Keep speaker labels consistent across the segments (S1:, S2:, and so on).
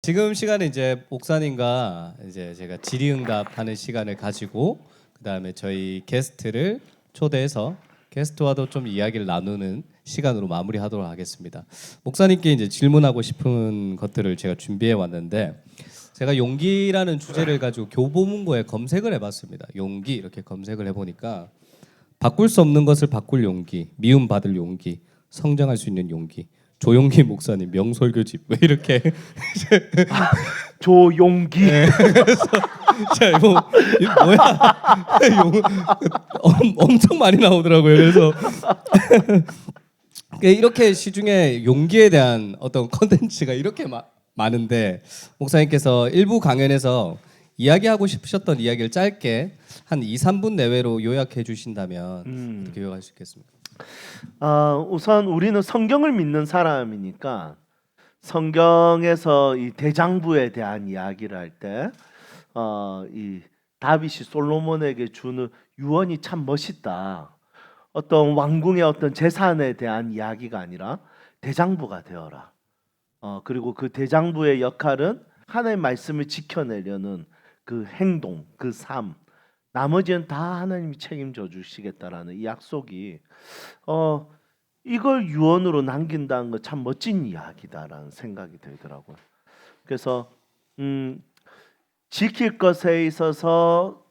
S1: 지금 시간은 이제 목사님과 이제 제가 질의응답하는 시간을 가지고 그다음에 저희 게스트를 초대해서 게스트와도 좀 이야기를 나누는 시간으로 마무리하도록 하겠습니다. 목사님께 이제 질문하고 싶은 것들을 제가 준비해 왔는데 제가 용기라는 주제를 가지고 교보문고에 검색을 해봤습니다. 용기 이렇게 검색을 해보니까 바꿀 수 없는 것을 바꿀 용기, 미움받을 용기, 성장할 수 있는 용기. 조용기 목사님 명설교집 왜 이렇게
S2: 조용기.
S1: 네, 자 이거 뭐야 엄청 많이 나오더라고요. 그래서 이렇게 시중에 용기에 대한 어떤 컨텐츠가 이렇게 많은데 목사님께서 일부 강연에서 이야기하고 싶으셨던 이야기를 짧게 한 2, 3분 내외로 요약해 주신다면 어떻게 요약할 수 있겠습니까?
S2: 우선 우리는 성경을 믿는 사람이니까 성경에서 이 대장부에 대한 이야기를 할 때 이 다윗이 솔로몬에게 주는 유언이 참 멋있다. 어떤 왕궁의 어떤 재산에 대한 이야기가 아니라 대장부가 되어라. 그리고 그 대장부의 역할은 하나님의 말씀을 지켜내려는 그 행동, 그 삶, 나머지는 다 하나님이 책임져 주시겠다라는 이 약속이 이걸 유언으로 남긴다는 거 참 멋진 이야기다라는 생각이 들더라고요. 그래서 지킬 것에 있어서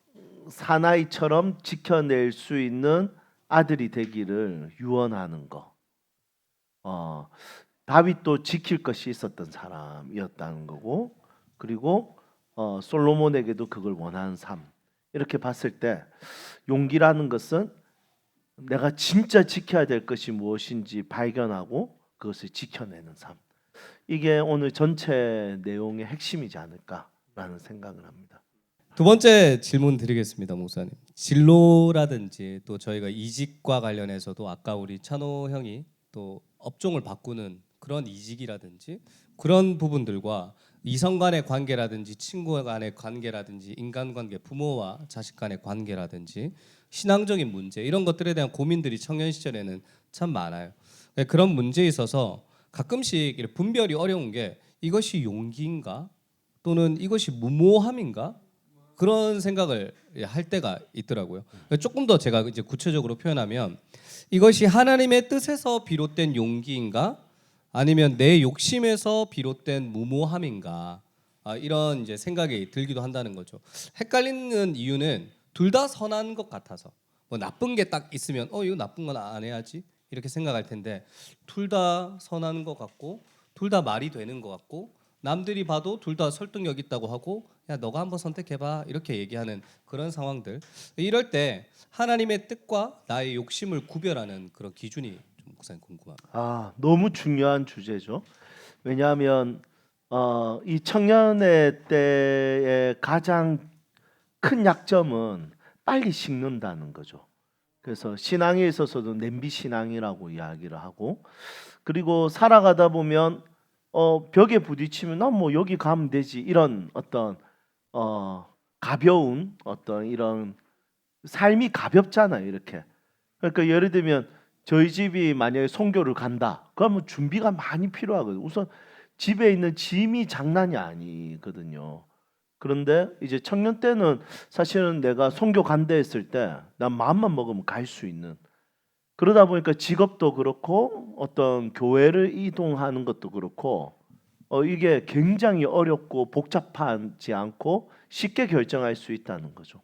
S2: 사나이처럼 지켜낼 수 있는 아들이 되기를 유언하는 거. 다윗도 지킬 것이 있었던 사람이었다는 거고, 그리고 솔로몬에게도 그걸 원하는 삶. 이렇게 봤을 때 용기라는 것은 내가 진짜 지켜야 될 것이 무엇인지 발견하고 그것을 지켜내는 삶. 이게 오늘 전체 내용의 핵심이지 않을까라는 생각을 합니다.
S1: 두 번째 질문 드리겠습니다, 목사님. 진로라든지 또 저희가 이직과 관련해서도 아까 우리 찬호 형이 또 업종을 바꾸는 그런 이직이라든지 그런 부분들과 이성 간의 관계라든지 친구 간의 관계라든지 인간관계, 부모와 자식 간의 관계라든지 신앙적인 문제 이런 것들에 대한 고민들이 청년 시절에는 참 많아요. 그런 문제에 있어서 가끔씩 분별이 어려운 게 이것이 용기인가 또는 이것이 무모함인가 그런 생각을 할 때가 있더라고요. 조금 더 제가 이제 구체적으로 표현하면 이것이 하나님의 뜻에서 비롯된 용기인가 아니면 내 욕심에서 비롯된 무모함인가 이런 이제 생각이 들기도 한다는 거죠. 헷갈리는 이유는 둘 다 선한 것 같아서 뭐 나쁜 게 딱 있으면 이거 나쁜 건 안 해야지 이렇게 생각할 텐데 둘 다 선한 것 같고 둘 다 말이 되는 것 같고 남들이 봐도 둘 다 설득력 있다고 하고 야 너가 한번 선택해봐 이렇게 얘기하는 그런 상황들 이럴 때 하나님의 뜻과 나의 욕심을 구별하는 그런 기준이 좀 목사님 궁금합니다.
S2: 너무 중요한 주제죠. 왜냐하면 이 청년의 때의 가장 큰 약점은 빨리 식는다는 거죠. 그래서 신앙에 있어서도 냄비 신앙이라고 이야기를 하고, 그리고 살아가다 보면 벽에 부딪히면 뭐 여기 가면 되지 이런 어떤 가벼운 어떤 이런 삶이 가볍잖아요, 이렇게. 그러니까 예를 들면 저희 집이 만약에 선교를 간다. 그러면 준비가 많이 필요하거든요. 우선 집에 있는 짐이 장난이 아니거든요. 그런데 이제 청년 때는 사실은 내가 선교 간다 했을 때 난 마음만 먹으면 갈 수 있는, 그러다 보니까 직업도 그렇고 어떤 교회를 이동하는 것도 그렇고 이게 굉장히 어렵고 복잡하지 않고 쉽게 결정할 수 있다는 거죠.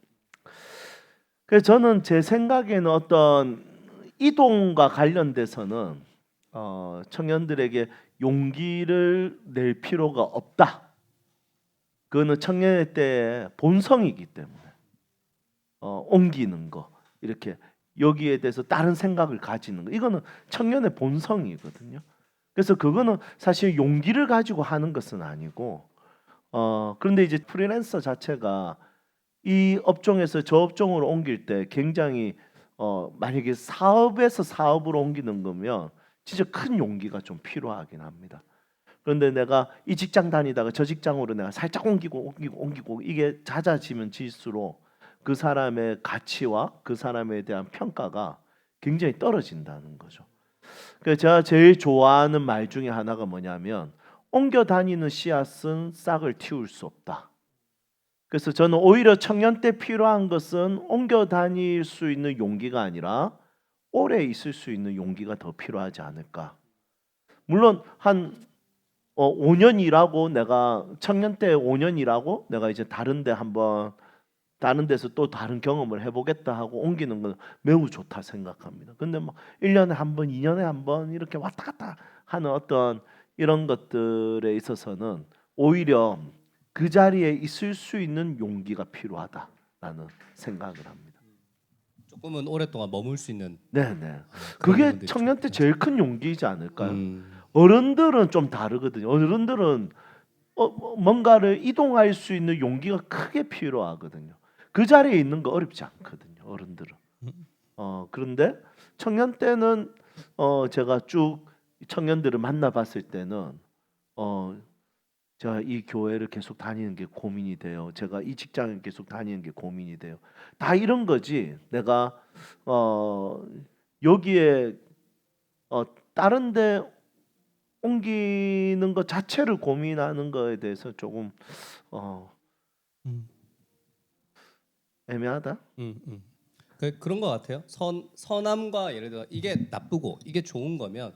S2: 그래서 저는 제 생각에는 어떤 이동과 관련돼서는 청년들에게 용기를 낼 필요가 없다. 그거는 청년의 때의 본성이기 때문에 옮기는 거, 이렇게 여기에 대해서 다른 생각을 가지는 거, 이거는 청년의 본성이거든요. 그래서 그거는 사실 용기를 가지고 하는 것은 아니고 그런데 이제 프리랜서 자체가 이 업종에서 저 업종으로 옮길 때 굉장히 만약에 사업에서 사업으로 옮기는 거면 진짜 큰 용기가 좀 필요하긴 합니다. 그런데 내가 이 직장 다니다가 저 직장으로 내가 살짝 옮기고 이게 잦아지면 질수록 그 사람의 가치와 그 사람에 대한 평가가 굉장히 떨어진다는 거죠. 그래서 제가 제일 좋아하는 말 중에 하나가 뭐냐면 옮겨 다니는 씨앗은 싹을 틔울 수 없다. 그래서 저는 오히려 청년 때 필요한 것은 옮겨 다닐 수 있는 용기가 아니라 오래 있을 수 있는 용기가 더 필요하지 않을까. 물론 한 5년 일하고 내가 청년 때 5년 일하고 내가 이제 다른 데서 또 다른 경험을 해보겠다 하고 옮기는 건 매우 좋다 생각합니다. 근데 뭐 1년에 한 번, 2년에 한 번 이렇게 왔다 갔다 하는 어떤 이런 것들에 있어서는 오히려 그 자리에 있을 수 있는 용기가 필요하다라는 생각을 합니다.
S1: 조금은 오랫동안 머물 수 있는
S2: 네네.
S1: 그런
S2: 그게
S1: 부분들이
S2: 청년 때
S1: 좀
S2: 제일 큰 용기이지 않을까요?
S1: 음,
S2: 어른들은 좀 다르거든요. 어른들은 뭔가를 이동할 수 있는 용기가 크게 필요하거든요. 그 자리에 있는 거 어렵지 않거든요. 어른들은. 그런데 청년 때는 제가 쭉 청년들을 만나봤을 때는 제가 이 교회를 계속 다니는 게 고민이 돼요. 제가 이 직장을 계속 다니는 게 고민이 돼요. 다 이런 거지. 내가 여기에 다른데 옮기는 것 자체를 고민하는 거에 대해서 조금
S1: 음,
S2: 애매하다.
S1: 그런 것 같아요. 선함과 예를 들어 이게 나쁘고 이게 좋은 거면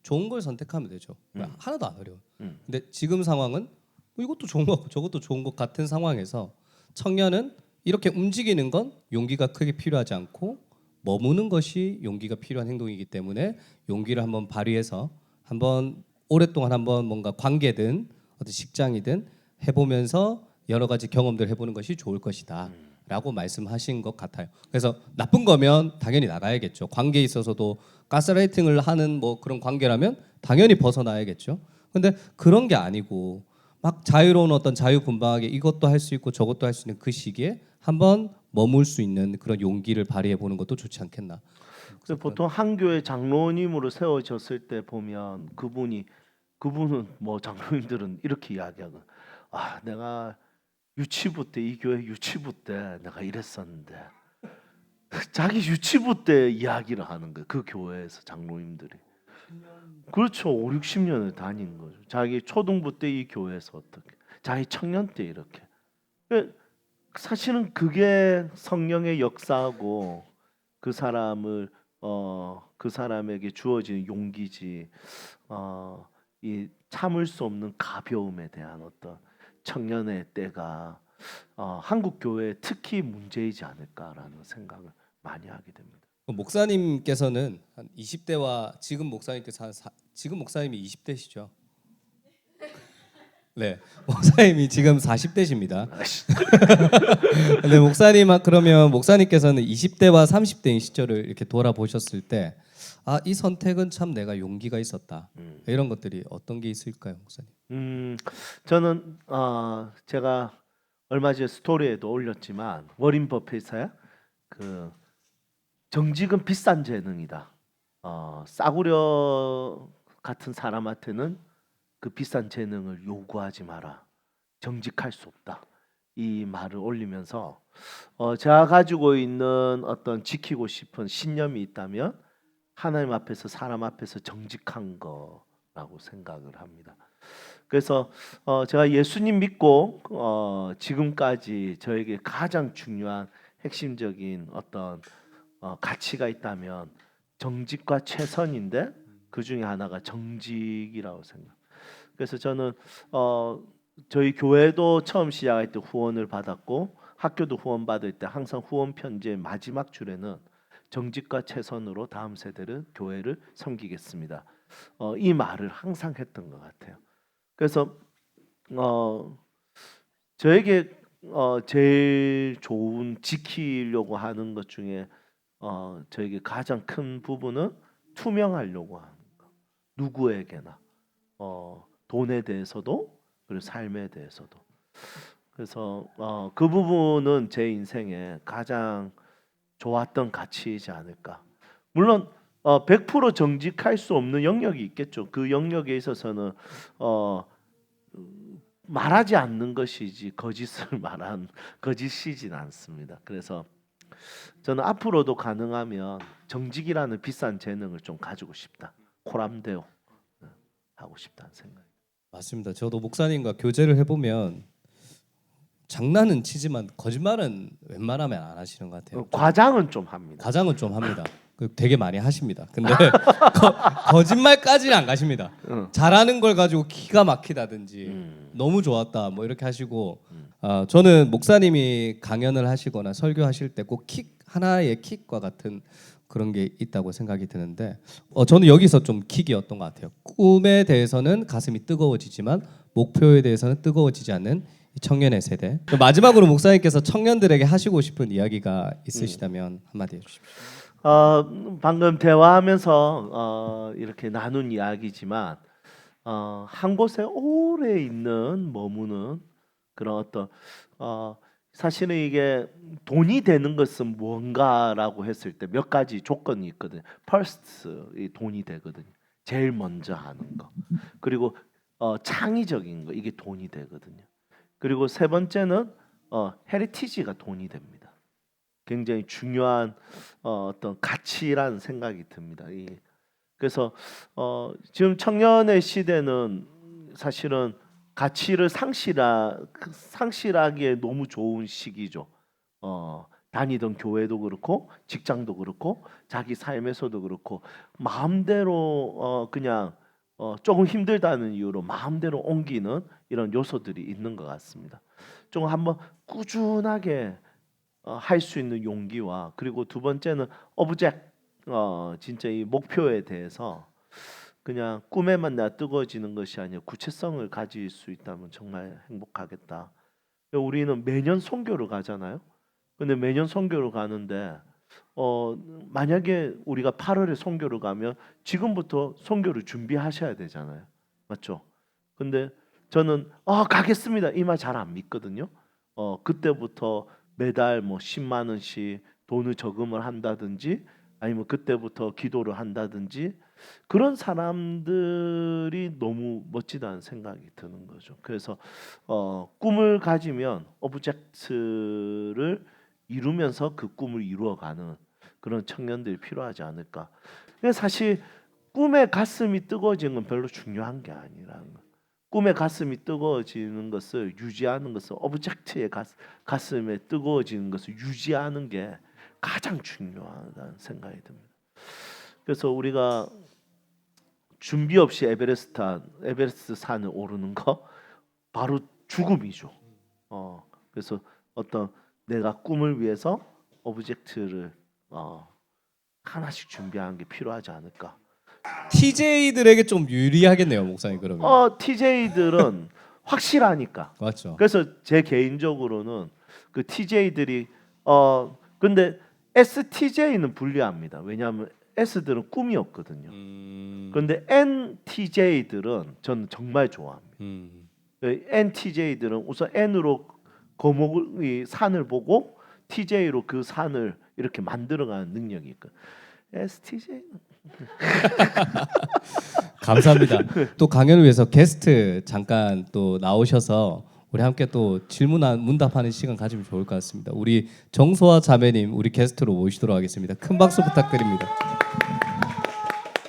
S1: 좋은 걸 선택하면 되죠. 하나도 안 어려워.
S2: 음.
S1: 근데 지금 상황은 뭐 이것도 좋은 거 저것도 좋은 것 같은 상황에서 청년은 이렇게 움직이는 건 용기가 크게 필요하지 않고 머무는 것이 용기가 필요한 행동이기 때문에 용기를 한번 발휘해서 한번 오랫동안 한번 뭔가 관계든 어떤 직장이든 해보면서 여러 가지 경험들 해보는 것이 좋을 것이다라고 말씀하신 것 같아요. 그래서 나쁜 거면 당연히 나가야겠죠. 관계에 있어서도 가스라이팅을 하는 뭐 그런 관계라면 당연히 벗어나야겠죠. 근데 그런 게 아니고 막 자유로운 어떤 자유분방하게 이것도 할 수 있고 저것도 할 수 있는 그 시기에 한번 머물 수 있는 그런 용기를 발휘해 보는 것도 좋지 않겠나.
S2: 근데 보통 한 교회 장로님으로 세워졌을 때 보면 그분은 뭐 장로님들은 이렇게 이야기하고 내가 유치부 때 이 교회 유치부 때 내가 이랬었는데 자기 유치부 때 이야기를 하는 거예요. 그 교회에서 장로님들이. 그렇죠. 5, 60년을 다닌 거죠. 자기 초등부 때 이 교회에서 어떻게 자기 청년 때 이렇게. 그 사실은 그게 성령의 역사하고 그 사람을 그 사람에게 주어지는 용기지 이 참을 수 없는 가벼움에 대한 어떤 청년의 때가 한국 교회에 특히 문제이지 않을까라는 생각을 많이 하게 됩니다.
S1: 목사님께서는 한 20대와 지금 목사님께서 지금 목사님이 20대시죠? 네, 목사님이 지금 40대십니다. 근데 그러면 목사님께서는 20대와 30대인 시절을 이렇게 돌아보셨을 때, 이 선택은 참 내가 용기가 있었다. 이런 것들이 어떤 게 있을까요, 목사님?
S2: 저는 제가 얼마 전에 스토리에도 올렸지만 워린 버핏의 그 정직은 비싼 재능이다. 싸구려 같은 사람한테는 그 비싼 재능을 요구하지 마라. 정직할 수 없다. 이 말을 올리면서 제가 가지고 있는 어떤 지키고 싶은 신념이 있다면 하나님 앞에서 사람 앞에서 정직한 거라고 생각을 합니다. 그래서 제가 예수님 믿고 지금까지 저에게 가장 중요한 핵심적인 어떤 가치가 있다면 정직과 최선인데 그 중에 하나가 정직이라고 생각. 그래서 저는 저희 교회도 처음 시작할 때 후원을 받았고 학교도 후원 받을 때 항상 후원 편지의 마지막 줄에는 정직과 최선으로 다음 세대를 교회를 섬기겠습니다. 이 말을 항상 했던 것 같아요. 그래서 저에게 제일 좋은 지키려고 하는 것 중에 저에게 가장 큰 부분은 투명하려고 하는 거. 누구에게나 돈에 대해서도 그리고 삶에 대해서도. 그래서 그 부분은 제 인생에 가장 좋았던 가치이지 않을까. 물론 100% 정직할 수 없는 영역이 있겠죠. 그 영역에 있어서는 말하지 않는 것이지 거짓을 말한 거짓이진 않습니다. 그래서 저는 앞으로도 가능하면 정직이라는 비싼 재능을 좀 가지고 싶다. 코람데오 하고 싶다는 생각.
S1: 맞습니다. 저도 목사님과 교제를 해보면 장난은 치지만 거짓말은 웬만하면 안 하시는 것 같아요.
S2: 과장은 좀 합니다.
S1: 과장은 좀 합니다. 되게 많이 하십니다. 근데 거짓말까지는 안 가십니다. 잘하는 걸 가지고 기가 막히다든지 너무 좋았다 뭐 이렇게 하시고 저는 목사님이 강연을 하시거나 설교하실 때 꼭 하나의 킥과 같은 그런 게 있다고 생각이 드는데 저는 여기서 좀 킥이었던 것 같아요. 꿈에 대해서는 가슴이 뜨거워지지만 목표에 대해서는 뜨거워지지 않는 이 청년의 세대. 마지막으로 목사님께서 청년들에게 하시고 싶은 이야기가 있으시다면 한마디 해주십시오.
S2: 방금 대화하면서 이렇게 나눈 이야기지만 한 곳에 오래 있는 머무는 그런 어떤 사실은 이게 돈이 되는 것은 뭔가라고 했을 때 몇 가지 조건이 있거든요. First, 이 돈이 되거든요. 제일 먼저 하는 거. 그리고 창의적인 거 이게 돈이 되거든요. 그리고 세 번째는 헤리티지가 돈이 됩니다. 굉장히 중요한 어떤 가치라는 생각이 듭니다. 그래서 지금 청년의 시대는 사실은 가치를 상실하기에 너무 좋은 시기죠. 다니던 교회도 그렇고 직장도 그렇고 자기 삶에서도 그렇고 마음대로 그냥 조금 힘들다는 이유로 마음대로 옮기는 이런 요소들이 있는 것 같습니다. 좀 한번 꾸준하게 할 수 있는 용기와 그리고 두 번째는 진짜 이 목표에 대해서 그냥 꿈에만 내가 뜨거워지는 것이 아니라 구체성을 가질 수 있다면 정말 행복하겠다. 우리는 매년 선교를 가잖아요. 근데 매년 선교를 가는데 만약에 우리가 8월에 선교를 가면 지금부터 선교를 준비하셔야 되잖아요. 맞죠? 근데 저는 가겠습니다 이 말 잘 안 믿거든요. 그때부터 매달 뭐 10만 원씩 돈을 저금을 한다든지 아니면 그때부터 기도를 한다든지 그런 사람들이 너무 멋지다는 생각이 드는 거죠. 그래서 꿈을 가지면 오브젝트를 이루면서 그 꿈을 이루어가는 그런 청년들이 필요하지 않을까. 사실 꿈에 가슴이 뜨거워지는 건 별로 중요한 게 아니라는 거. 꿈에 가슴이 뜨거워지는 것을 유지하는 것은 오브젝트의 가슴에 뜨거워지는 것을 유지하는 게 가장 중요하다는 생각이 듭니다. 그래서 우리가 준비 없이 에베레스트 산을 오르는 거 바로 죽음이죠. 그래서 어떤 내가 꿈을 위해서 오브젝트를 하나씩 준비하는 게 필요하지 않을까.
S1: TJ들에게 좀 유리하겠네요, 목사님 그러면.
S2: TJ들은 확실하니까.
S1: 맞죠.
S2: 그래서 제 개인적으로는 그 TJ들이 근데 STJ는 불리합니다. 왜냐하면 S들은 꿈이 없거든요. 그런데 NTJ들은 저는 정말 좋아합니다. NTJ들은 우선 N으로 거목의 산을 보고 TJ로 그 산을 이렇게 만들어가는 능력이 있거든요. STJ는
S1: 감사합니다. 또 강연을 위해서 게스트 잠깐 또 나오셔서 우리 함께 또 문답하는 시간 가지면 좋을 것 같습니다. 우리 정소아 자매님 우리 게스트로 모시도록 하겠습니다. 큰 박수 부탁드립니다.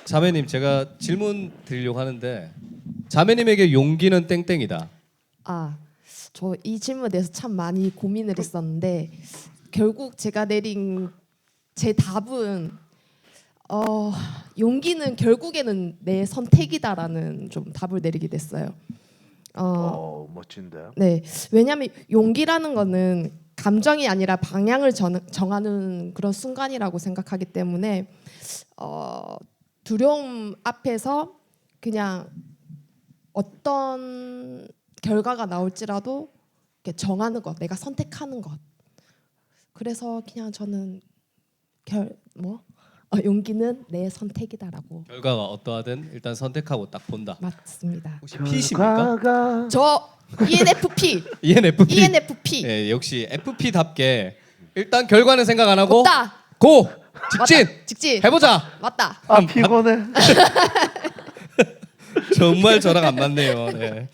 S1: 자매님 제가 질문 드리려고 하는데 자매님에게 용기는 땡땡이다.
S3: 저 이 질문에 대해서 참 많이 고민을 했었는데 결국 제가 내린 제 답은 용기는 결국에는 내 선택이다라는 좀 답을 내리게 됐어요.
S2: 멋진데요.
S3: 네, 왜냐하면 용기라는 거는 감정이 아니라 방향을 정하는 그런 순간이라고 생각하기 때문에 두려움 앞에서 그냥 어떤 결과가 나올지라도 이렇게 정하는 것, 내가 선택하는 것. 그래서 그냥 저는 용기는 내 선택이다라고.
S1: 결과가 어떠하든 일단 선택하고 딱 본다.
S3: 맞습니다.
S1: 혹시 P십니까?
S3: 저 ENFP.
S1: ENFP.
S3: ENFP.
S1: 예, 역시 FP답게 일단 결과는 생각 안 하고
S3: 없다.
S1: 고 직진.
S3: 맞다. 직진.
S1: 해보자.
S3: 맞다.
S2: 피곤해.
S1: 정말 저랑 안 맞네요. 네.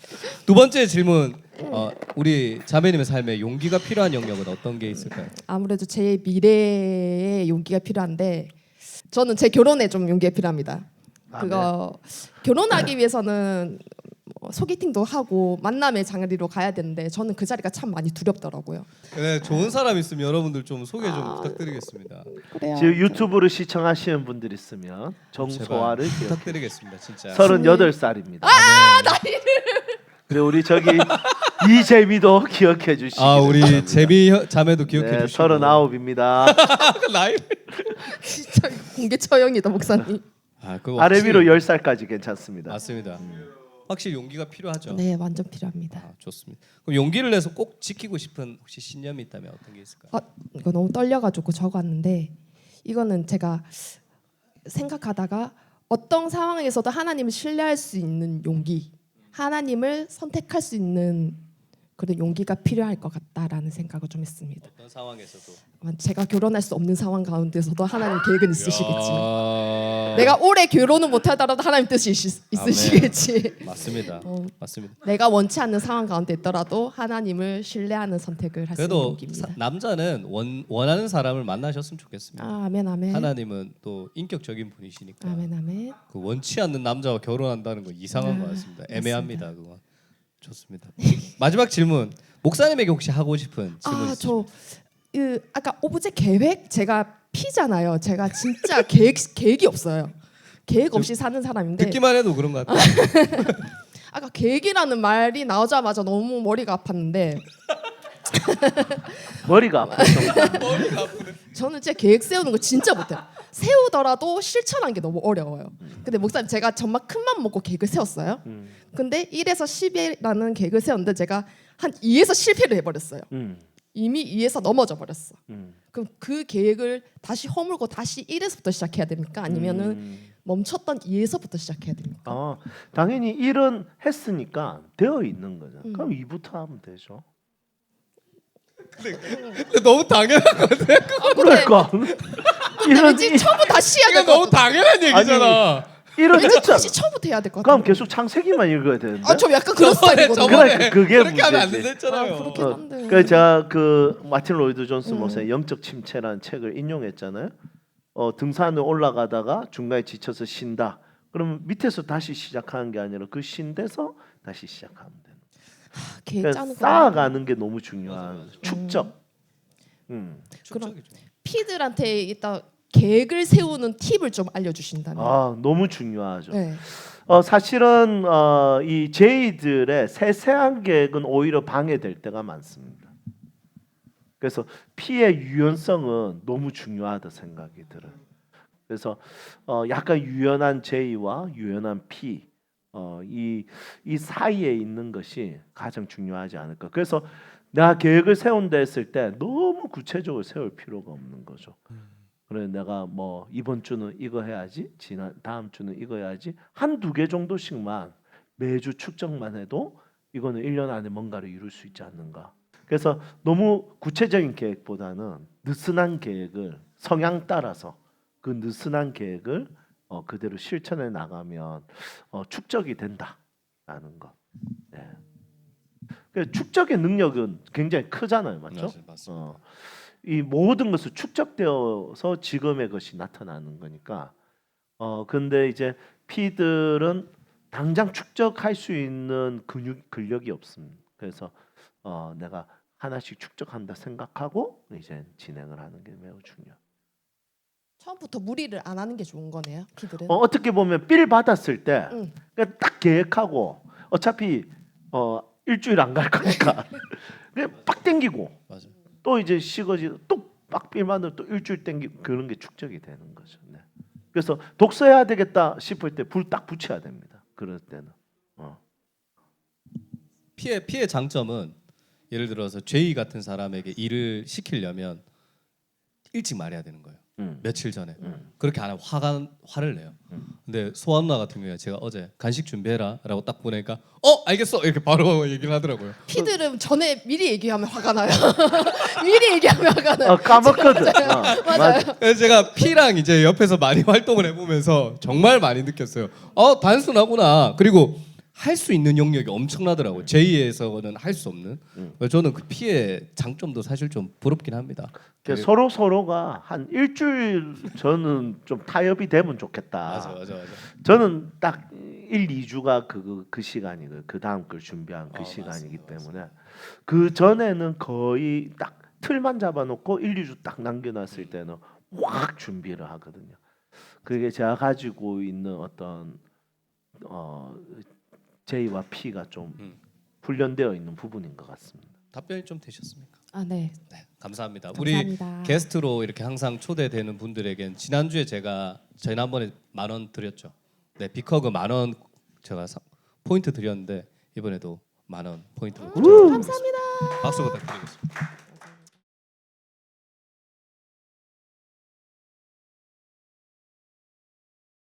S1: 두 번째 질문. 우리 자매님의 삶에 용기가 필요한 영역은 어떤 게 있을까요?
S3: 아무래도 제 미래에 용기가 필요한데 저는 제 결혼에 좀 용기가 필요합니다. 그거 결혼하기 위해서는 소개팅도 하고 만남의 자리로 가야 되는데 저는 그 자리가 참 많이 두렵더라고요.
S1: 네, 좋은 사람 있으면 여러분들 좀 소개 좀 부탁드리겠습니다.
S3: 그래요.
S2: 지금 유튜브를 시청하시는 분들 있으면 정소아를
S1: 제발
S2: 기억.
S1: 부탁드리겠습니다, 진짜.
S2: 38살입니다. 나이를. 그리고 우리 저기 이재미도 기억해 주시기.
S1: 아, 우리 재미 자매도 기억해
S2: 네,
S1: 주시고.
S2: 39입니다.
S1: 나이.
S3: 진짜 공개 처형이다 목사님.
S1: 아, 그거
S2: 아래
S1: 확실히-
S2: 위로 10살까지 괜찮습니다.
S1: 맞습니다. 확실히 용기가 필요하죠.
S3: 네, 완전 필요합니다.
S1: 아, 좋습니다. 그럼 용기를 내서 꼭 지키고 싶은 혹시 신념이 있다면 어떤 게 있을까요?
S3: 아, 이거 너무 떨려가지고 적었는데 이거는 제가 생각하다가 어떤 상황에서도 하나님을 신뢰할 수 있는 용기, 하나님을 선택할 수 있는 그런 용기가 필요할 것 같다라는 생각을 좀 했습니다.
S1: 어떤 상황에서도.
S3: 제가 결혼할 수 없는 상황 가운데서도 하나님 계획은 있으시겠지.
S1: 야.
S3: 내가 올해 결혼은 못하더라도 하나님 뜻이 있으시겠지.
S1: 맞습니다.
S3: 어.
S1: 맞습니다.
S3: 내가 원치 않는 상황 가운데 있더라도 하나님을 신뢰하는 선택을 할 수 있는
S1: 그래도
S3: 용기입니다.
S1: 남자는 원하는 사람을 만나셨으면 좋겠습니다.
S3: 아, 아멘 아멘.
S1: 하나님은 또 인격적인 분이시니까
S3: 아멘 아멘.
S1: 그 원치 않는 남자와 결혼한다는 거 이상한 것 같습니다. 애매합니다. 그건. 좋습니다. 마지막 질문. 목사님에게 혹시 하고 싶은 질문
S3: 아,
S1: 있으세요?
S3: 아까 오브제 계획 제가 P잖아요. 제가 진짜 계획이 없어요. 계획 없이 사는 사람인데
S1: 듣기만 해도 그런 것 같아요.
S3: 아까 계획이라는 말이 나오자마자 너무 머리가 아팠는데
S2: 머리가 아프죠.
S3: 저는 진짜 계획 세우는 거 진짜 못해요. 세우더라도 실천하는 게 너무 어려워요. 근데 목사님 제가 정말 큰 맘 먹고 계획을 세웠어요. 근데 1에서 10이라는 계획을 세웠는데 제가 한 2에서 실패를 해버렸어요. 이미 2에서 넘어져 버렸어. 그럼 그 계획을 다시 허물고 다시 1에서부터 시작해야 됩니까? 아니면은 멈췄던 2에서부터 시작해야 됩니까?
S2: 당연히 일은 했으니까 되어 있는 거죠. 그럼 2부터 하면 되죠.
S1: 근데 너무 당연한 것 같아요.
S2: 그러니까 일은
S3: 왠지 처음부터 다시 해야
S1: 이거
S3: 될 것
S1: 너무
S3: 같아.
S1: 당연한 얘기잖아.
S2: 일은
S3: 왠지
S2: 했잖아.
S3: 다시 처음부터 해야 될 것 같아.
S2: 그럼 계속 창세기만 읽어야 되는데.
S3: 아, 저 약간 그런 스타일이거든요.
S2: 그러니까 그게
S1: 그렇게 하면 안
S2: 문제지.
S1: 된다잖아요.
S3: 아, 그렇게 한데.
S2: 그래서 제가 그 마틴 로이드 존스 목사의 영적 침체라는 책을 인용했잖아요. 등산을 올라가다가 중간에 지쳐서 쉰다. 그러면 밑에서 다시 시작하는 게 아니라 그 쉰 데서 다시 시작하면 되는.
S3: 계획
S2: 그러니까
S3: 짜는 거.
S2: 쌓아가는 게 너무 중요한 축적.
S1: 축적이죠.
S3: 피들한테 이따 계획을 세우는 팁을 좀 알려주신다면.
S2: 너무 중요하죠.
S3: 네.
S2: 사실은 이 제이들의 세세한 계획은 오히려 방해될 때가 많습니다. 그래서 피의 유연성은 너무 중요하다 생각이 들어요. 그래서 약간 유연한 제이와 유연한 피, 이 사이에 있는 것이 가장 중요하지 않을까. 그래서 내가 계획을 세운다 했을 때 너무 구체적으로 세울 필요가 없는 거죠. 그래 내가 뭐 이번 주는 이거 해야지, 다음 주는 이거 해야지, 한두 개 정도씩만 매주 축적만 해도 이거는 1년 안에 뭔가를 이룰 수 있지 않는가. 그래서 너무 구체적인 계획보다는 느슨한 계획을 성향 따라서 그 느슨한 계획을 그대로 실천해 나가면 축적이 된다라는 것. 네. 그러니까 축적의 능력은 굉장히 크잖아요, 맞죠?
S1: 맞습니다.
S2: 이 모든 것을 축적되어서 지금의 것이 나타나는 거니까. 근데 이제 피들은 당장 축적할 수 있는 근력이 없습니다. 그래서 내가 하나씩 축적한다 생각하고 이제 진행을 하는 게 매우 중요해요.
S3: 처음부터 무리를 안 하는 게 좋은 거네요, 피들은.
S2: 어떻게 보면 삘 받았을 때
S3: 응.
S2: 그냥 딱 계획하고 어차피 일주일 안 갈 거니까 그냥 빡 땡기고
S1: 맞아.
S2: 또 이제 식어지 또빡 삘 받으면 또 일주일 땡기고 그런 게 축적이 되는 거죠. 네. 그래서 독서해야 되겠다 싶을 때 불 딱 붙여야 됩니다. 그럴 때는.
S1: 피의 장점은 예를 들어서 제이 같은 사람에게 일을 시키려면 일찍 말해야 되는 거예요. 며칠 전에. 그렇게 안 하면 화를 내요. 근데 소아 누나 같은 경우에 제가 어제 간식 준비해라라고 딱 보내니까 알겠어 이렇게 바로 얘기를 하더라고요.
S3: 피들은 전에 미리 얘기하면 화가 나요. 미리 얘기하면 화가 나요.
S2: 까먹거든.
S3: 맞아요.
S1: 그래서 제가 피랑 이제 옆에서 많이 활동을 해보면서 정말 많이 느꼈어요. 단순하구나. 그리고 할 수 있는 영역이 엄청나더라고요. 제2에서는 할 수 없는. 그래서 저는 그 피의 장점도 사실 좀 부럽긴 합니다.
S2: 그러니까 서로가 한 일주일 저는 좀 타협이 되면 좋겠다.
S1: 맞아.
S2: 저는 딱 1, 2주가 그 시간이고 그 다음 걸 준비한 그 시간이기 때문에 그 전에는 거의 딱 틀만 잡아놓고 1, 2주 딱 남겨놨을 때는 확 준비를 하거든요. 그게 제가 가지고 있는 어떤 J와 P가 좀 훈련되어 있는 부분인 것 같습니다.
S1: 답변이 좀 되셨습니까?
S3: 아, 네.
S1: 네, 감사합니다.
S3: 감사합니다.
S1: 우리 게스트로 이렇게 항상 초대되는 분들에겐 지난주에 제가 지난번에 10,000원 드렸죠. 네, 빅허그 10,000원 제가 포인트 드렸는데 이번에도 10,000원 포인트를
S3: 감사합니다.
S1: 박수 부탁드리겠습니다.